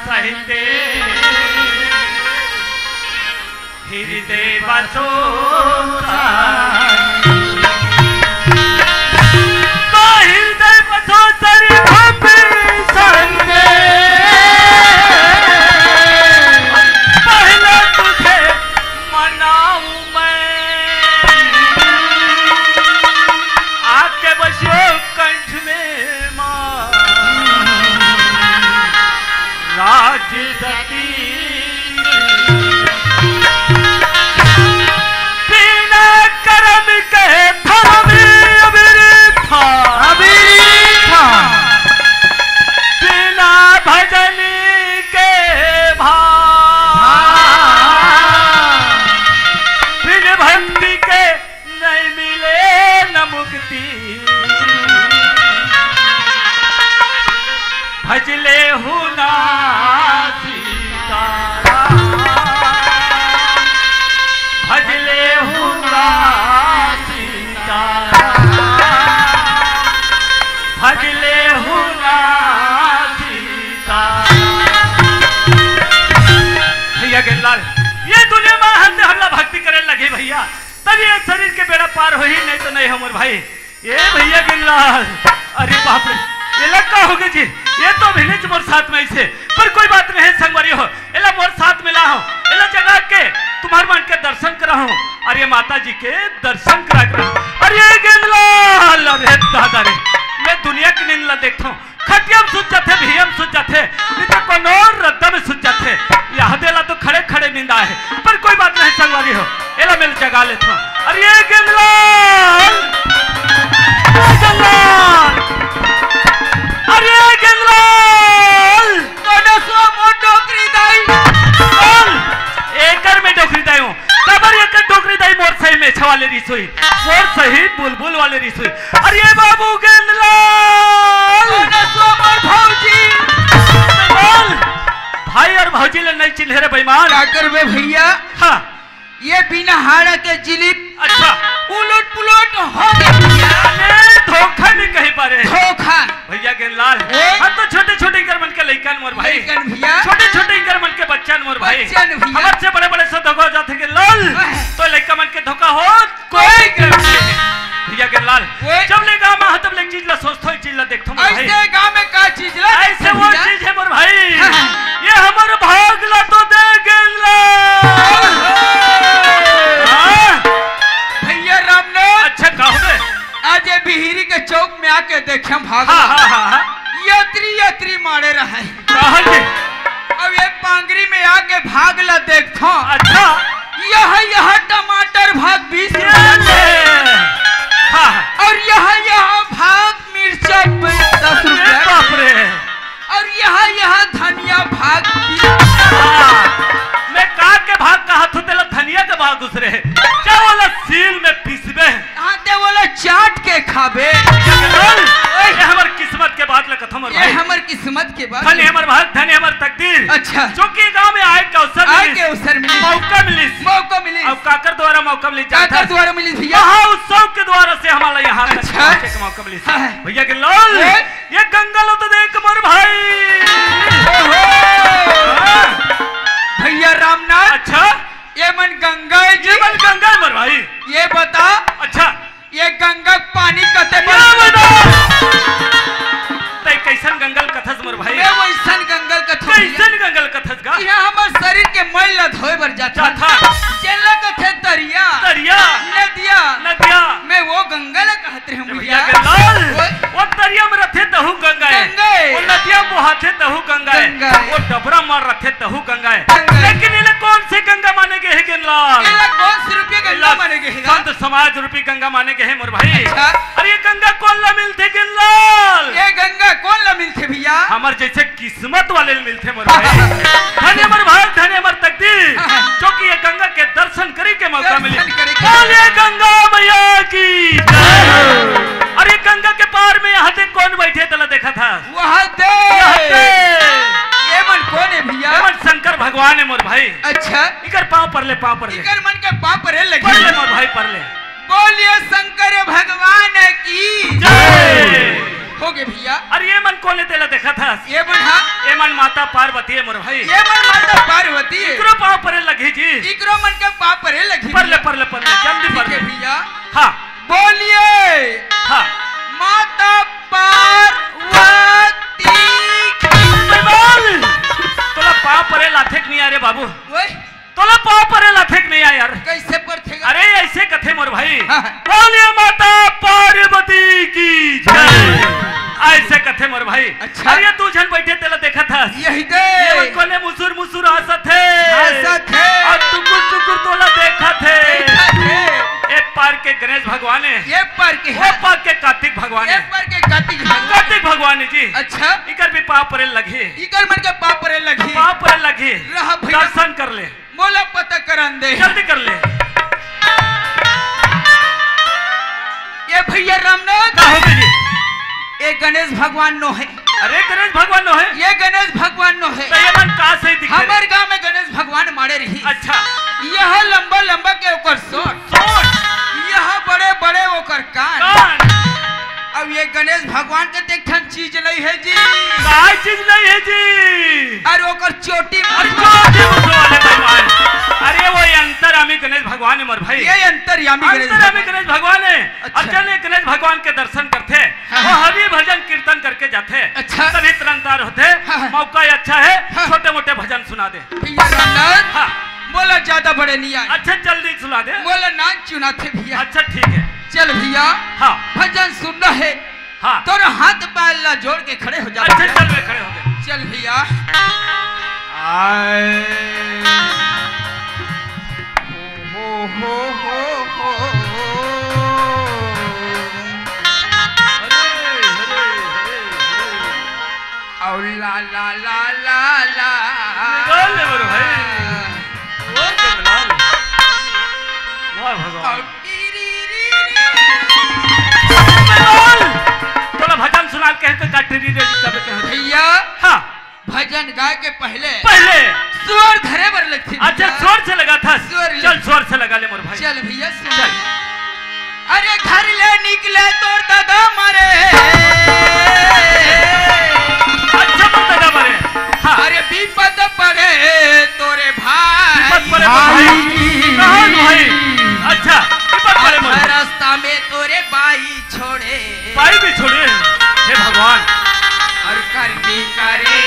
सहिते हृदय बसो हृदय बसो तरी संगे पहले तुझे मनाऊं मैं आके बसो कंठ में मां राज सती भजले हूँ ना सीताराम भजले हूँ ना सीताराम भजले हूँ ना सीताराम। भैया गिरलाल ये दुनिया में हमला भक्ति करे लगे भैया तभी ये शरीर के बेड़ा पार हो ही नहीं तो नहीं हमर भाई ये भैया गिरलाल। अरे बाप रे ये लक्का हो गई जी ये तो भिलेज मोर साथ में ऐसे पर कोई बात नहीं संगवारी हो एला मोर साथ में ला हो एला जगा के तुम्हार मन के दर्शन करा हूं और ये माता जी के दर्शन करा कर अरे गिरलाल अरे दादा रे मैं दुनिया की नींद ला देखता हूं खटियम सुत जाते भियम सुत जाते नहीं तो कोनो रद्दा में सुत जाते यह देला तो खड़े खड़े नींद आए पर कोई बात नहीं संगवारी हो एला मिल जगा लेता हूं। अरे गिरलाल अरे गिरलाल कोनो सो मोर डोकरी दाई बोल एकर में डोकरी दाई हूं कबर एकर डोकरी दाई मोर सही में छवाले रिसोई मोर सही बुलबुल वाले रिसोई। अरे बाबू गिरलाल कोनो सो मोर भौजी बोल भाई और भौजी ले नहीं चिन्ह रे बेईमान क्या करबे भैया। हां ये बिना हाड़ा के जिलिप अच्छा उलट पुलट हो गया धोखा नहीं कहीं पर है धोखा भैया गिरलाल हम तो छोटे छोटे मन के लइकन मोर भाई भैया छोटे छोटे मन के बच्चन मोर भाई बच्चन भैया हमसे बड़े बड़े से धोखा हो जाते गिरलाल तो लइका मन के धोखा हो कोई भैया गिरलाल जब ले गांव में तब ले चीज ला सोचतो ही चीज ला देखतो मोर भाई ऐसे गांव में का चीज ला ऐसे वो चीज है मोर भाई ये हमर भाग ला तो दे गिरलाल भैया रामनाथ अच्छा कहो दे आज ये बिहिरी के चौक में आके देखे भाग यात्री मारे रहे अब ये पांगरी में आके भाग ला देखो अच्छा यह टमाटर भाग 20 और यह भाग मिर्चा 10 रुपए बाप रे और यह धनिया भाग मैं का के भाग कहा तो तेला धनिया के भाग दूसरे क्या वाला सील में पिसबे हां ते वाला चाट के खाबे ये हमर किस्मत के बात लखत हमर भाई ये हमर किस्मत के बात धनी हमर भाग धनी हमर तकदीर अच्छा जो कि गांव में आए के अवसर मिली मौका मिली अब काकर द्वारा मौका मिली काकर द्वारा मिली भैया हां उत्सव के द्वारा से हमारा यहां तक अच्छा पहुंचे के मौका मिली भैया के लाल ये गंगा लो तो देख मोर भाई भैया रामनाथ अच्छा ये मन गंगा है जी मन गंगा मोर भाई ये बता अच्छा ये गंगा पानी कते तै कैसन गंगल कथस मोर भाई मैं वैसन गंगल कथस कैसन गंगल कथस गा यहां हमर शरीर के मैल ला धोए बर जाता था चलला कथे तरिया नदिया मैं वो गंगा ला कहते हम भैया के लाल वो तरिया में रथे तहु गंगा है वो नदिया में बहते तहु गंगा है वो डबरा मार रथे तहु गंगा है लेकिन इले कौन से गंगा माने के है गिरलाल इले कौन से रुपये गंगा माने के है संत समाज रूपी गंगा माने के है मोर भाई अरे ये गंगा कौन ला मिलते गिरलाल ये गंगा कौन ला मिलते भैया हमर जैसे किस्मत वाले मिलते मोर भाई धन्य मोर भाई धन्य मोर तकदीर जो कि ये गंगा के दर्शन करे के मौका मिले बोलिए गंगा मैया की अरे गंगा के पार में यहाँ से कौन बैठे तला देखा था वहाँ दे ये मन कौन है भैया मन शंकर भगवान है मोर भाई अच्छा इकर पाँव पर ले इकर मन के पाँव पर लगे पर ले मोर भाई पर ले बोलिए शंकर भगवान की जय हो गए भैया। अरे ये मन कौन तेला देखा था? ये मन हाँ, ये मन माता पार्वती है मोर भाई। ये मन माता पार्वती है। इकरो पाँव परे लगी जी। इकरो मन के पाँव परे लगी। परले परले परले जल्दी परले भैया। हाँ बोलिए। हाँ माता पार्वती तोला पाँव परे लाथेक नहीं आ रे बाबू। ओए तोला पाँव परे लाथेक नहीं आ यार। कैसे पढ़ते? अरे ऐसे कथे मोर भाई। हाँ। बोलिए माता पार्वती की जय। ऐसे कथे मोर भाई। अच्छा। अरे तू जन बैठे तेला देखा था यही दे ये कोने मुसुर मुसुर हंसत है और टुकुर टुकुर तोला देखा थे। एक पार के गणेश भगवान है, ये पार के वो पार के कार्तिक भगवान है, एक पार के कार्तिक भगवान है जी। अच्छा इकर भी पाँव परे लगे, इकर मन के पाँव परे लगी। पाँव परे लगे रहा भैया। दर्शन कर ले, मोला पता करन दे, जल्दी कर ले। ये भैया रामनाथ का हो गई जी? ये गणेश भगवान नो है। अरे गणेश भगवान नो है? ये गणेश भगवान नो है। तो ये मन का सही दिखे? हमारे गांव में गणेश भगवान मारे रही। अच्छा यह लंबा लंबा के ओकर सोट, यह बड़े बड़े ओकर कान। अब ये गणेश भगवान के देखन चीज नहीं है जी। काय चीज नहीं है जी? और ओकर चोटी अरे वो अंतर्यामी गणेश भगवान है मोर भाई। ये अंतर्यामी गणेश भगवान है। अच्छा। अच्छा ने गणेश भगवान के दर्शन करते हाँ। वो हरि भजन कीर्तन करके जाते। अच्छा। तभी तुरंतार होते। हाँ। मौका अच्छा है, हाँ। छोटे मोटे भजन सुना दे। भैया रामनाथ हाँ बोला ज्यादा बड़े नहीं आए। अच्छा जल्दी सुना दे। बोला नाम चुना थे भैया। अच्छा ठीक है। चल भैया हाँ भजन सुनना है। हाँ तोरा हाथ पाला जोड़ के खड़े हो जा। अच्छा चल वे खड़े हो गए। चल भैया। और ला ला ला ला ला निकाल ले मेरे भाई। वो जंगलाल। वाह भगवान। और तोला भजन सुना के तो काटरी रे तब कह भैया। हाँ भजन गाय के पहले स्वर धरे बर लगती। अच्छा स्वर से लगा था। स्वर चल स्वर से लगा ले मोर भाई। चल भैया सुन। चल। अरे घर ले निकले तोर दादा मारे। अच्छा मोर दादा मारे। हाँ अरे विपद पड़े तोरे भाई। विपद पड़े भाई। कहाँ भाई? अच्छा विपद पड़े मोर भाई। रास्ता में तोरे बाई छोड़े। बाई भी छोड़े हे भगवान। और करनी करे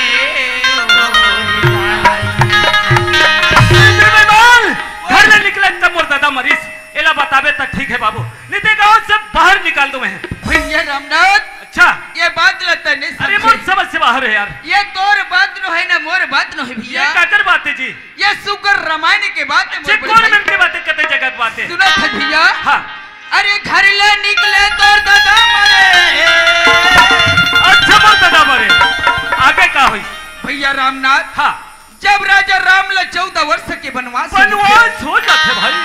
घर ले निकले तब मोर दादा मरीज एला बतावे तक ठीक है बाबू। नहीं तो गाँव से बाहर निकाल दो मैं। भैया रामनाथ अच्छा ये बात लगता नहीं अरे मोर समझ से बाहर है यार। ये तोर बात नो है ना मोर बात नो है भैया। ये काकर बात है जी? ये सुगर रामायण के बात है। अच्छा कौन मन की बातें कते जगत बातें सुना था भैया। हाँ अरे घर ले निकले तोर दादा मरे। अच्छा मोर दादा मरे आगे का हुई? भैया रामनाथ हाँ जब राजा राम ला 14 वर्ष के वनवास हो जाते भाई।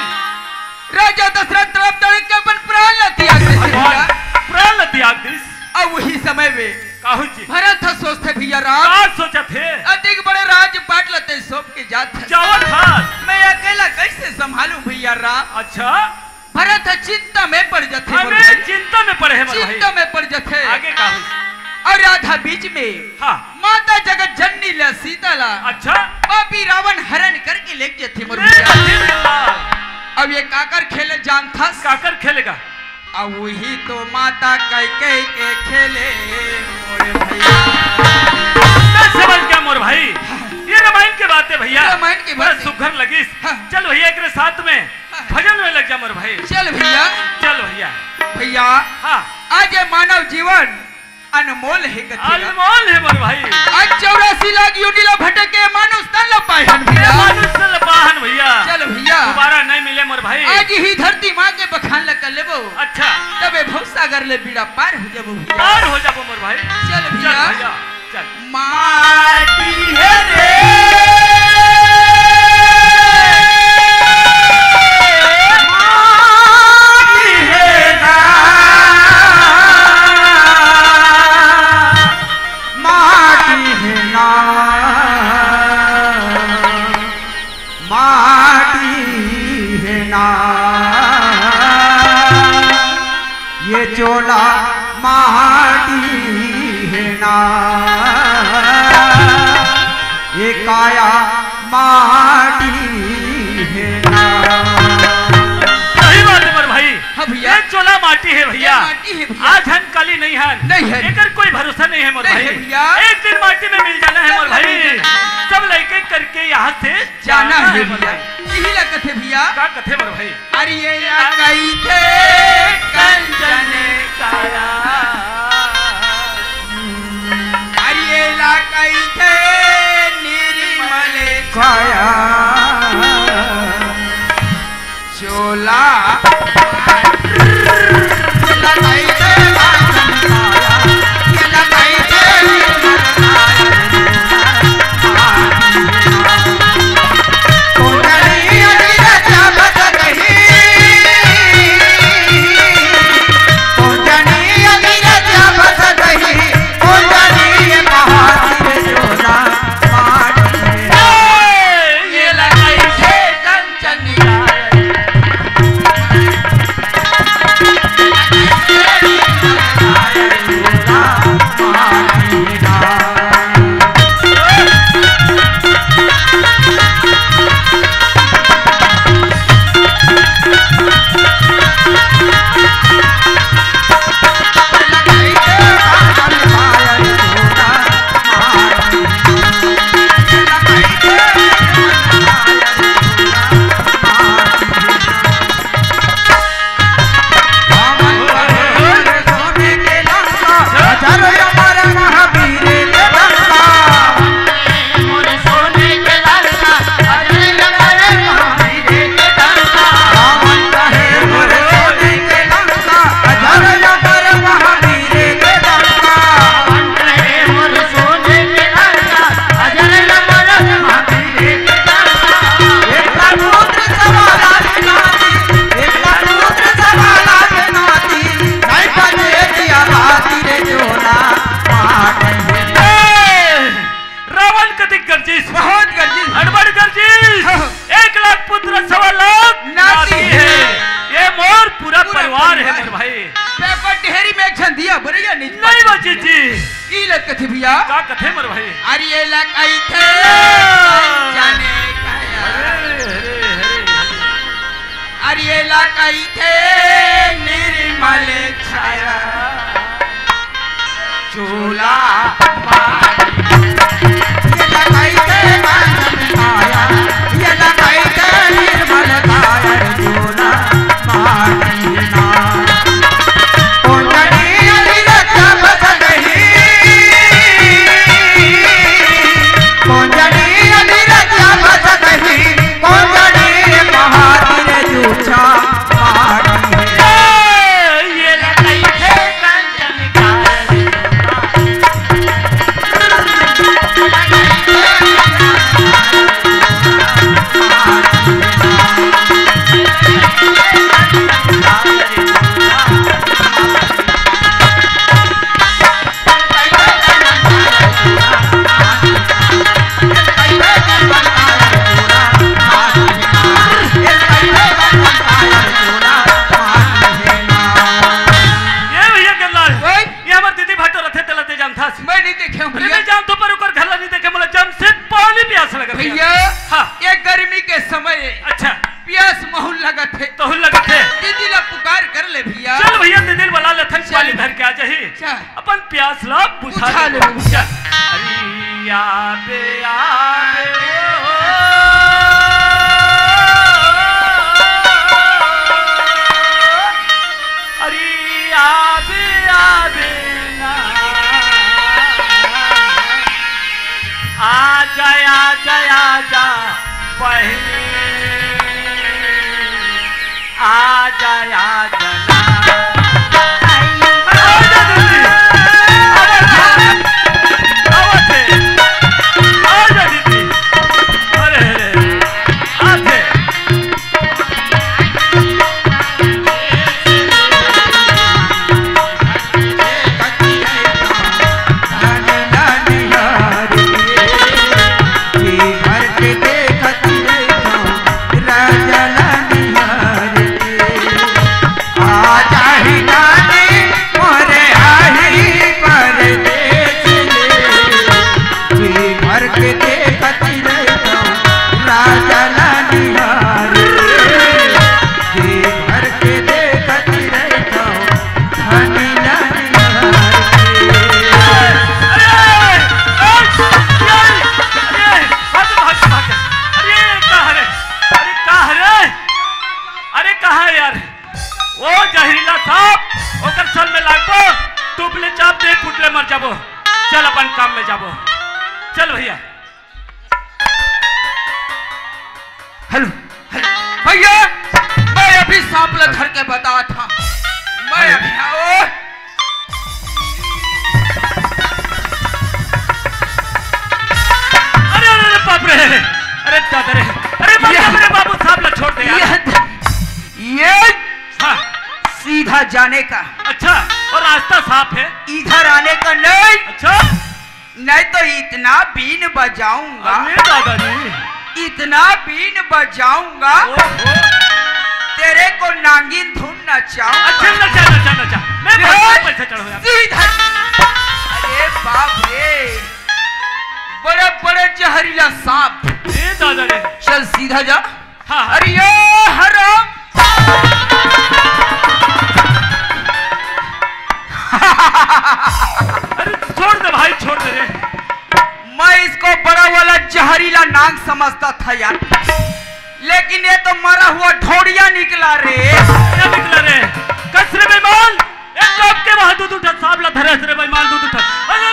राजा दशरथ तरफ तड़क के अपन प्राण ला त्याग दे भैया। प्राण ला त्याग दिस। अब वही समय में काहू जी भरत था सोचते भैया राम। क्या सोचा थे? अधिक बड़े राजपाट लते सौंप के जात जावत था। मैं अकेला कैसे संभालूं भैया राम। अच्छा भरत चिंता में पड़ जाते। हमें चिंता में पड़े हैं मोर भाई। चिंता में पड़ जाते। आगे का हुई? और राधा बीच में हाँ माता जगत जननी ला सीता ला अच्छा पापी रावण हरण करके ले गए थे। अब ये काकर खेले जान था। काकर खेलेगा? अब वही तो माता कह के खेले मोरे भैया। मैं समझ गया मोर भाई। ये रामायण की बात है भैया। रामायण की बात है। सुघर लगी। हाँ। चल भैया के साथ में भजन में लग जा मोर भाई। चल भैया। चल भैया। भैया हाँ आज ये मानव जीवन अनमोल है। अनमोल है मोर भाई। आज 84 लाख यूनिला भटके मानुष तन पाहन भैया। मानुष तन पाहन भैया। चल भैया दोबारा नहीं मिले मोर भाई। आज ही धरती माँ के बखान लग कर लेबो। अच्छा तबे भवसागर ले बीड़ा पार हो जाबो भैया। पार हो जाबो मोर भाई। चल भैया। चल माटी है रे ये चोला माटी ये काया माटी है ना। सही बात है भाई। हाँ भैया, ये चोला माटी है भैया, माटी है भैया। आज हन काली नहीं है, एकर कोई भरोसा नहीं है मोर भाई। एक दिन माटी में मिल जाना है मोर भाई, सब लड़के करके यहाँ से जाना है भैया। यही लगत है भैया। का कथे मोर भाई? अरे ये कई थे कंचन काया, अरे ये कई थे निर्मल काया, चोला का कथे मर भाई? अरे ये लकई थे जाने काया, अरे ये लकई थे निर्मल छाया, चोला ये लकई थे कांचन काया, ये लकई थे निर्मल काया, चोला माटी ना। अपन प्यास ला बुझा ले। अरे आबे आबे अरे आबे आबे ना, आजा आजा आजा पहले, आजा आजा ले चाप दे पुटले मर जाबो। चल अपन काम में जाबो। चल भैया। हेलो भैया, मैं अभी सांपला धर के बता था, मैं अभी आओ। अरे बाप रे, अरे दादा रे, अरे मेरे बाबू सांपला छोड़ दे यार। ये हाँ सीधा जाने का। अच्छा, और रास्ता साफ है? इधर आने का नहीं। अच्छा, नहीं तो इतना बीन बजाऊंगा। अरे दादाजी, इतना बीन बजाऊंगा तेरे को नागिन धुन नचाऊंगा। अच्छा नचा नचा नचा, मैं पैसे चढ़ो यार। सीधा। अरे बाप रे, बड़े बड़े जहरीला सांप। ए दादा रे, चल सीधा जा। हाँ अरे ये हराम। अरे छोड़ दे भाई, छोड़ दे रे। मैं इसको बड़ा वाला जहरीला नाग समझता था यार, लेकिन ये तो मरा हुआ ढोड़िया निकला रे। क्या निकला रे? कसरे बेईमान, एक कप के वहां दूध उठा, सांपला धरे रे बेईमान दूध उठा। अरे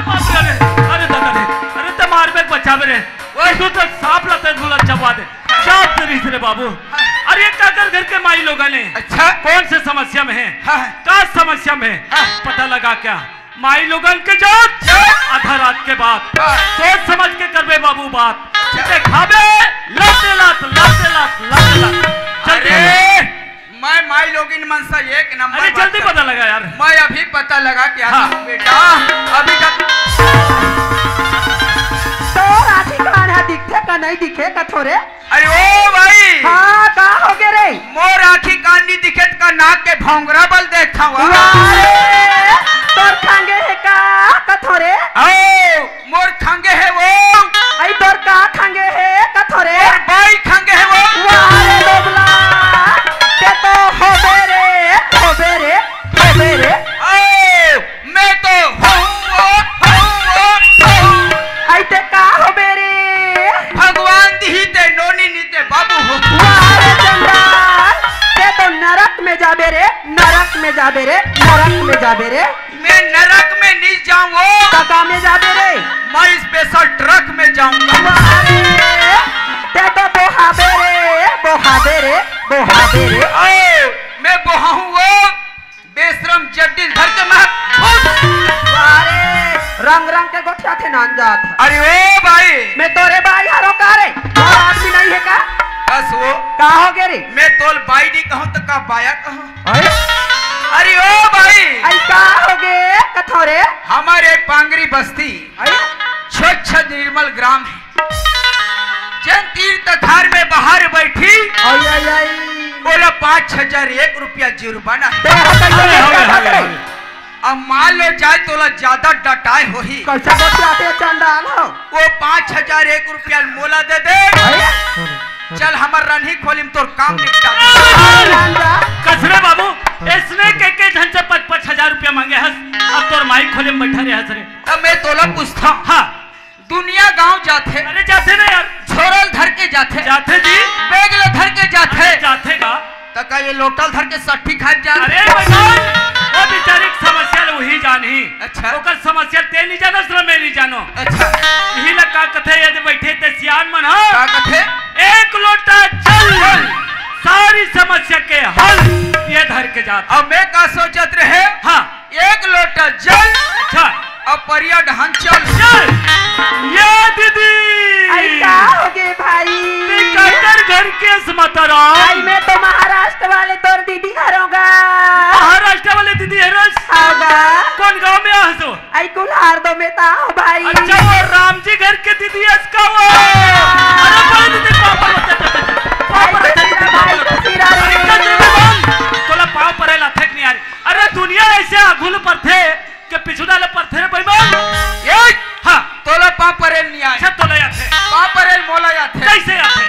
बाप रे, अरे दादा रे, अरे ते मार में बचावे रे। ओए तू तो सांपला ते भूला चबा दे। चाप तेरी रे बाबू। अरे ये काकर घर के माई लोगों ने। अच्छा, कौन से समस्या में है? हाँ। का समस्या में? पता लगा क्या? माई लोगन के जात आधा रात के बाद सोच समझ के करबे बाबू बात। खाबे लाते लात लाते लात लाते लात। अरे मैं माई लोगिन मनसा एक नंबर। अरे जल्दी पता लगा यार। मैं अभी पता लगा क्या। हाँ। बेटा अभी तक तो राठी कौन है? दिखे का नहीं दिखे का थोड़े? अरे ओ भाई, हाँ का हो गए रे? मोर आँखी कानी दिखे का नाक के भोंगरा बल देखा हुआ। तोर खांगे है का थोड़े? आओ मोर खांगे है वो। आई तोर का खांगे है का थोड़े? मोर बाई खांगे है वो। वारे लोबला, ते तो होबे रे, होबे रे, होबे रे। आओ मैं तो आई ते का होबे रे? भगवान दी ते नोनी नीते बाबू हो। वारे चंडाल, ते तो नरक में जाबे रे, नरक में जाबे रे, नरक में जाबे रे। मैं नरक में नहीं जाऊँ। काका में जाबे रे? मैं स्पेशल ट्रक में जाऊंगा। वारे, ते तो बोहाबे रे, बोहाबे रे, बोहाबे रे। आओ मैं बोहाऊं वो बेशरम जड्डी घर के मैं। वारे, रंग रंग के गोठिया थे नान जात। अरे ओ भाई, मैं तोरे भाई हारो का रे? और आदमी नहीं है का? बस वो का हो गए रे? मैं तोल बाई नहीं कहूँ तो का बाया कहूँ। अरे अरे ओ भाई, आई का हो गए कथोरे? हमारे पांगरी बस्ती आई स्वच्छ निर्मल ग्राम है। जन तीर्थ थार में बाहर बैठी आई आई आई बोला 5,001 रुपया जुर्माना है। ते हट गए। अब मान लो जाए तोला ज्यादा डटाए हो ही, कैसे गोठिया थे चंडाल हो? वो 5,001 रुपया मोला दे दे। चल हमार रनही खोलिम तोर काम निपटा दे। कसरे बाबू, इसने के ढंग से 5,000 रुपया मांगे हस, अब तोर माइक खोले में बैठा रहे हस रे। अब मैं तोला पूछता हूँ। हाँ दुनिया गांव जाते। अरे जाते ना यार। छोरल धर के जाते। जाते जी। बेगले धर के जाते। जाते का तो का ये लोटल धर के सट्ठी खा जाते। अरे भगवान, वो बेचारी समस्या वही जानी। अच्छा। ओकर समस्या ते नहीं जानो, मैं नहीं जानो। अच्छा, यही लग का कथे यदि बैठे ते सियान मन हो का कथे? एक लोटा जल सारी समस्या के हल ये धर के जात। अब मैं का सोचत रहे? हाँ एक लोटा जल। अच्छा, अब परिया ढहन चल। चल ये दीदी। आई का हो गए भाई? काकर घर के समतरा। आई मैं तो महाराष्ट्र वाले तोर दीदी घरोगा। महाराष्ट्र वाले दीदी है रस। होगा। कौन गांव में आसो? आई कुल्हार दो में ता हो भाई। अच्छा, वो राम जी घर के दीदी है इसका वो। अरे बड़े दीदी पापा तोला पाँव परे लाथक नहीं आ रही। अरे दुनिया ऐसे आगुल पर थे कि पिछू डाले पर थे बेईमान। हाँ तोला पापरे नहीं आए। अच्छा तोला या थे पापरे मोला या थे। कैसे या थे?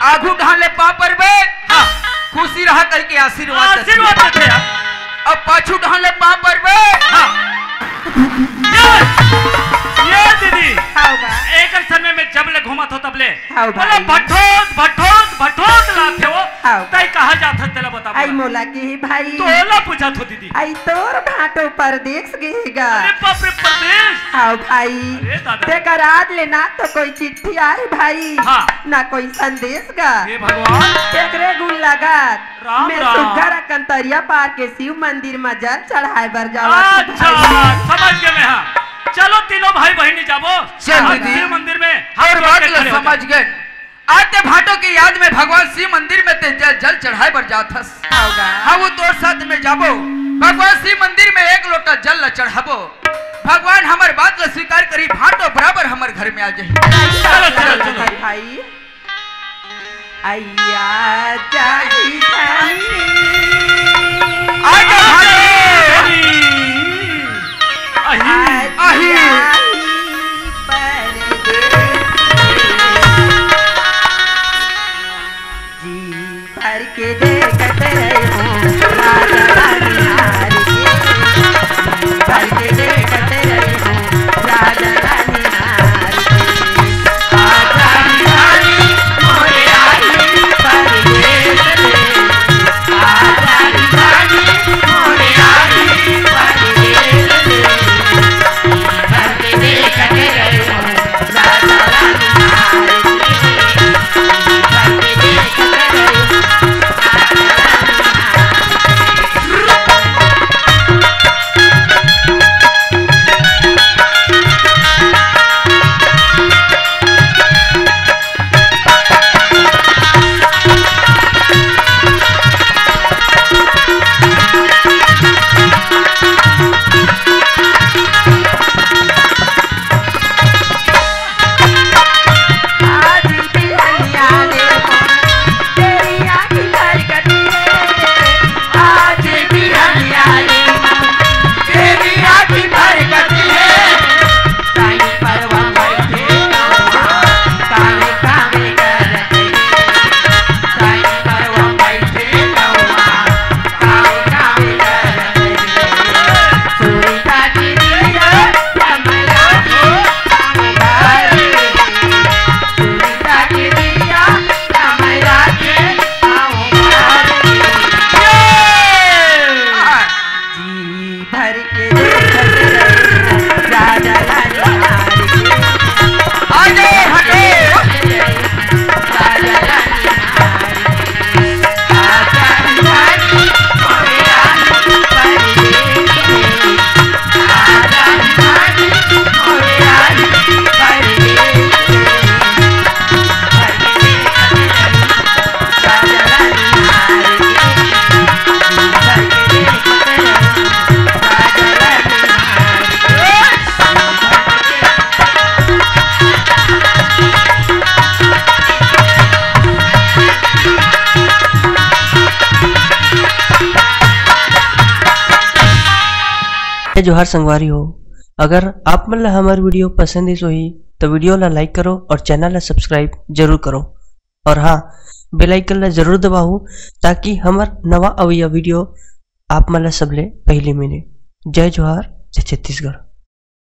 आगू ढाले पापर बे। हाँ खुशी रहा कह के आशीर्वाद आशीर्वाद देते यार। अब पाछू ढाले पापर बे। हाँ ये दीदी होगा। एक समय में जब ले घूमत हो तब ले हाँ बोला भाई। भट्ठोक भट्ठोक भटोत लाथे हो हाँ। तई कहा जात है तेला बता आई मोला के ही भाई तोला पूछत हो दीदी आई तोर भाटो परदेश गेगा अरे बाप रे प्रदेश हाँ भाई अरे दादा। तेकर आज लेना तो कोई चिट्ठी आए भाई हाँ। ना कोई संदेश गा हे भगवान एकरे गुण लगात राम मैं राम। सुघर कंतरिया पार के शिव मंदिर में जल चढ़ाए बर जावा अच्छा समझ गए मैं हाँ चलो तीनों भाई बहनी जाबो चल हाँ, दीदी। शिव मंदिर में और जोड़ बात के ला खड़े हो समझ जाओ। गए आज ते भाटो की याद में भगवान शिव मंदिर में ते जल चढ़ाए बर जाथस हाँ वो तोर साथ में जाबो भगवान शिव मंदिर में एक लोटा जल ला चढ़ाबो भगवान हमार बात ला स्वीकार करी भाटो बराबर हमार घर में आ जाही चलो चलो चलो भाई आया जाई जाई आजा भाटो अही जी भर के देखत रहो राजा रानी हार के जी भर के देखत रहो राजा रानी हार के आजा रानी मोरे आई परदेश रे आजा रानी मोरे आई परदेश रे भर के देखत रहो राजा रानी हार जोहार संगवारी हो अगर आप मन ला हमार वीडियो पसंद ही सोही तो वीडियो ला लाइक करो और चैनल ला सब्सक्राइब जरूर करो और हाँ बेल आइकन ला जरूर दबाओ ताकि हमार नवा अवैया वीडियो आप मन ला सबले पहले मिले। जय जोहार जय छत्तीसगढ़।